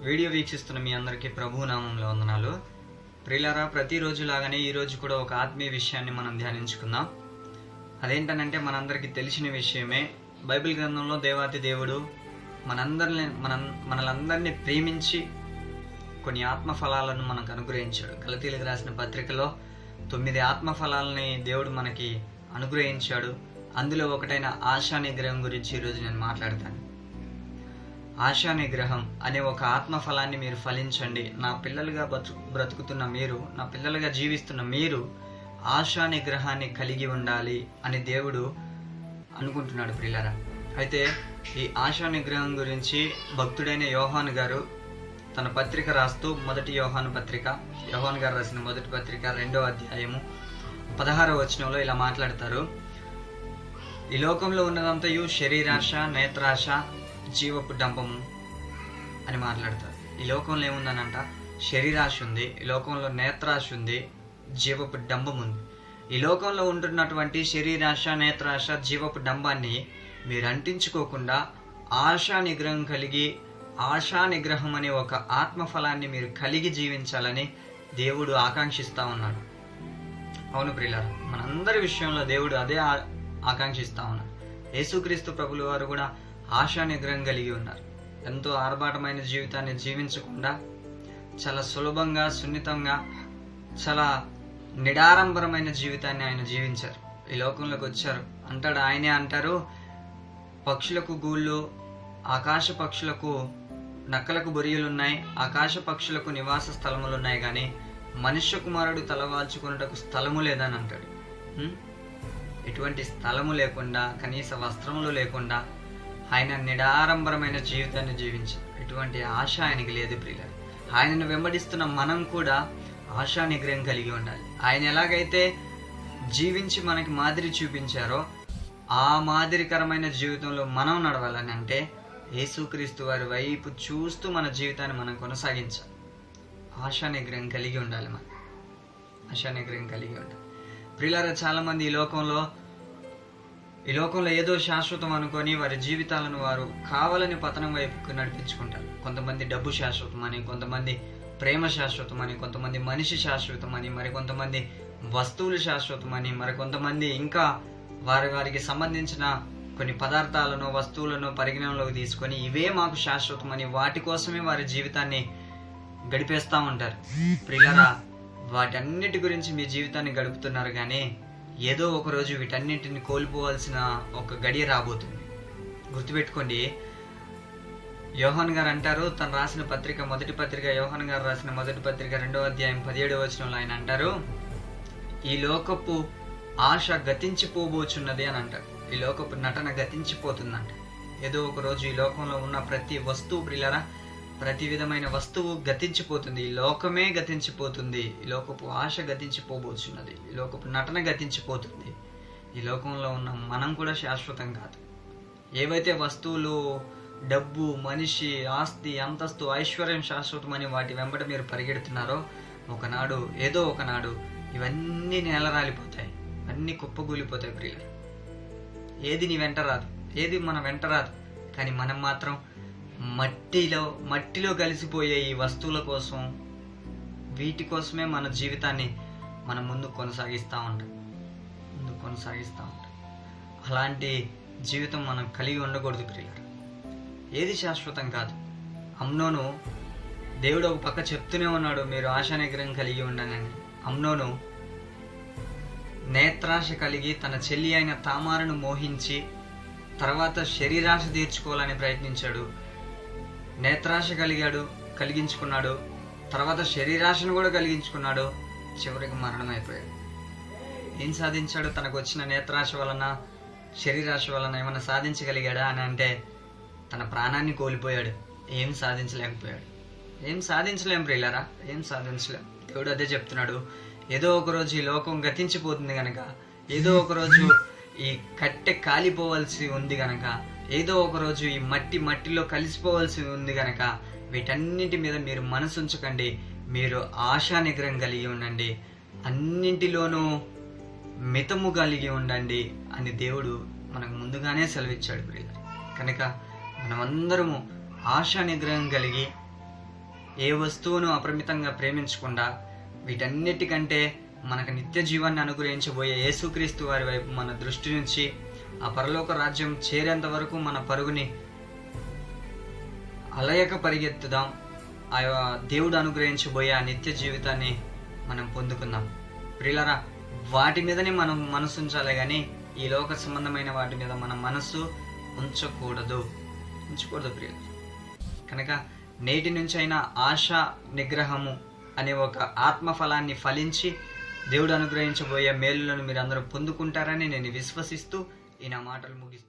Video వీక్షిస్తున్న మీ అందరికీ ప్రభు నామంలో వందనాలు. ప్రియులారా, ప్రతిరోజు లాగానే ఈరోజు కూడా ఒక ఆత్మీయ విషయాన్ని మనం ధ్యానించుకుందాం. అదేంటనంటే మనందరికీ తెలిసిన విషయమే. బైబిల్ గ్రంథంలో దేవాతి దేవుడు మనలందరినీ ప్రేమించి కొన్ని ఆత్మఫలాలను మనకు అనుగ్రహించాడు. గలతీలకు రాసిన పత్రికలో 9 ఆత్మఫలాలని దేవుడు మనకి అనుగ్రహించాడు. అందులో ఒకటైన ఆశా నిగ్రహం గురించి ఈరోజు నేను మాట్లాడతాను. ఆశా నిగ్రహం అనే ఒక ఆత్మఫలాన్ని మీరు ఫలించండి. నా పిల్లలుగా బ్రతుకుతున్న మీరు, నా పిల్లలుగా జీవిస్తున్న మీరు ఆశా నిగ్రహాన్ని కలిగి ఉండాలి అని దేవుడు అనుకుంటున్నాడు ప్రియులారా. అయితే ఈ ఆశా నిగ్రహం గురించి భక్తుడైన యోహాను గారు తన పత్రిక రాస్తూ, మొదటి యోహాను గారు రాసిన మొదటి పత్రిక 2వ అధ్యాయము 16వ వచనంలో ఇలా మాట్లాడతారు. ఈ లోకంలో ఉన్నదంతయు శరీరాశ, నేత్రాశ, జీవపు డంబము అని మాట్లాడతారు. ఈ లోకంలో ఏముందనంట? శరీరాశ ఉంది, ఈ లోకంలో నేత్రాశ ఉంది, జీవపు డంబం ఉంది. ఈ లోకంలో ఉంటున్నటువంటి శరీరాశ, నేత్రాశ, జీవపు డంబాన్ని మీరు అంటించుకోకుండా ఆశా నిగ్రహం కలిగి, ఆశా నిగ్రహం అనే ఒక ఆత్మఫలాన్ని మీరు కలిగి జీవించాలని దేవుడు ఆకాంక్షిస్తూ ఉన్నాడు. అవును ప్రియులారా, మనందరి విషయంలో దేవుడు అదే ఆకాంక్షిస్తూ ఉన్నాడు. యేసుక్రీస్తు ప్రభులు వారు కూడా ఆశా నిగ్రహం కలిగి ఉన్నారు. ఎంతో ఆర్భాటమైన జీవితాన్ని జీవించకుండా చాలా సులభంగా, సున్నితంగా, చాలా నిడారంబరమైన జీవితాన్ని ఆయన జీవించారు. ఈ లోకంలోకి వచ్చారు. ఆయనే అంటారు, పక్షులకు గూళ్ళు, ఆకాశ పక్షులకు, నక్కలకు బొరియలున్నాయి, ఆకాశ పక్షులకు నివాస స్థలములున్నాయి, కానీ మనుష్య కుమారుడు తలవాల్చుకున్నటకు స్థలము లేదని అంటాడు. ఎటువంటి స్థలము లేకుండా, కనీస వస్త్రములు లేకుండా ఆయన నిడారంబరమైన జీవితాన్ని జీవించారు. ఎటువంటి ఆశ ఆయనకి లేదు ప్రియులారా. ఆయనను వెంబడిస్తున్న మనం కూడా ఆశా నిగ్రహం కలిగి ఉండాలి. ఆయన ఎలాగైతే జీవించి మనకి మాదిరి చూపించారో ఆ మాదిరికరమైన జీవితంలో మనం నడవాలని అంటే యేసుక్రీస్తు వారి వైపు చూస్తూ మన జీవితాన్ని మనం కొనసాగించాలి. ఆశా నిగ్రహం కలిగి ఉండాలి. మనం ఆశా నిగ్రహం కలిగి ఉండాలి ప్రియులారా. చాలా మంది ఈ లోకంలో ఏదో శాశ్వతం అనుకొని వారి జీవితాలను వారు కావాలని పతనం వైపుకు నడిపించుకుంటారు. కొంతమంది డబ్బు శాశ్వతమని, కొంతమంది ప్రేమ శాశ్వతమని, కొంతమంది మనిషి శాశ్వతమని, మరి కొంతమంది వస్తువులు శాశ్వతమని, మరి కొంతమంది ఇంకా వారికి సంబంధించిన కొన్ని పదార్థాలను, వస్తువులను పరిగణనలోకి తీసుకొని ఇవే మాకు శాశ్వతమని వాటి కోసమే వారి జీవితాన్ని గడిపేస్తూ ఉంటారు. ప్రియులారా, వాటన్నిటి గురించి మీ జీవితాన్ని గడుపుతున్నారు, కానీ ఏదో ఒక రోజు వీటన్నింటిని కోల్పోవాల్సిన ఒక గడియ రాబోతుంది. గుర్తుపెట్టుకోండి. యోహాను గారు అంటారు, తను రాసిన పత్రిక, యోహాను గారు రాసిన మొదటి పత్రిక 2వ అధ్యాయం 17వ వచనంలో ఆయన అంటారు, ఈ లోకపు ఆశ గతించిపోబోచున్నది అని అంటారు. ఈ లోకపు నటన గతించిపోతుందంట. ఏదో ఒక రోజు ఈ లోకంలో ఉన్న ప్రతి వస్తువు ప్రియులారా, ప్రతి విధమైన వస్తువు గతించిపోతుంది. ఈ లోకమే గతించిపోతుంది. ఈ లోకపు ఆశ గతించిపోబోచున్నది. ఈ లోకపు నటన గతించిపోతుంది. ఈ లోకంలో ఉన్న మనం కూడా శాశ్వతం కాదు. ఏవైతే వస్తువులు, డబ్బు, మనిషి, ఆస్తి, అంతస్తు, ఐశ్వర్యం శాశ్వతమని వాటి వెంబడి మీరు పరిగెడుతున్నారో ఏదో ఒకనాడు ఇవన్నీ నేలరాలిపోతాయి, అన్నీ కుప్పగూలిపోతాయి ప్రియులు. ఏది నీ వెంట రాదు, ఏది మన వెంట రాదు, కానీ మనం మాత్రం మట్టిలో కలిసిపోయే ఈ వస్తువుల కోసం, వీటి కోసమే మన జీవితాన్ని మనం ముందుకు కొనసాగిస్తూ ఉంటాం. అలాంటి జీవితం మనం కలిగి ఉండకూడదు ప్రియులారా. ఏది శాశ్వతం కాదు. అమ్నోను, దేవుడు ఒక పక్క చెప్తూనే ఉన్నాడు, మీరు ఆశా నిగ్రహం కలిగి ఉండాలని. అమ్నోను నేత్రాశ కలిగి తన చెల్లి అయిన తామారును మోహించి తర్వాత శరీరాశ తీర్చుకోవాలని ప్రయత్నించాడు. నేత్రాశ కలిగించుకున్నాడు, తర్వాత శరీరాశను కూడా కలిగించుకున్నాడు. చివరికి మరణం అయిపోయాడు. ఏం సాధించాడు? తనకు వచ్చిన నేత్రాశ వలన, శరీరాశ వలన ఏమైనా సాధించగలిగాడా అని అంటే తన ప్రాణాన్ని కోల్పోయాడు. ఏం సాధించలేకపోయాడు. ఏం సాధించలేం ప్రియులారా, ఏం సాధించలేం. దేవుడు అదే చెప్తున్నాడు, ఏదో ఒక రోజు ఈ లోకం గతించిపోతుంది గనక, ఏదో ఒక రోజు ఈ కట్టె కాలిపోవలసి ఉంది గనక, ఏదో ఒక రోజు ఈ మట్టిలో కలిసిపోవలసి ఉంది గనక వీటన్నింటి మీద మీరు మనసు ఉంచకండి. మీరు ఆశా నిగ్రహం కలిగి ఉండండి, అన్నింటిలోనూ మితము కలిగి ఉండండి అని దేవుడు మనకు ముందుగానే సెలవిచ్చాడు ప్రియులారా. కనుక మనమందరము ఆశా నిగ్రహం కలిగి ఏ వస్తువును అపరిమితంగా ప్రేమించకుండా వీటన్నిటికంటే మనకు నిత్య జీవాన్ని అనుగ్రహించబోయే యేసుక్రీస్తు వారి వైపు మన దృష్టి నుంచి ఆ పరలోక రాజ్యం చేరేంత వరకు మన పరుగుని అలయక పరిగెత్తుదాం. ఆ దేవుడు అనుగ్రహించబోయే ఆ నిత్య జీవితాన్ని మనం పొందుకుందాం. ప్రియులారా, వాటి మీదనే మనం మనసు ఉంచాలి కానీ ఈ లోక సంబంధమైన వాటి మీద మన మనసు ఉంచకూడదు ప్రియులు. కనుక నేటి నుంచి అయినా ఆశ నిగ్రహము అనే ఒక ఆత్మఫలాన్ని ఫలించి దేవుడు అనుగ్రహించబోయే మేలులను మీరందరూ పొందుకుంటారని నేను విశ్వసిస్తూ ఈ నా మాటలు ముగిస్తున్నాను.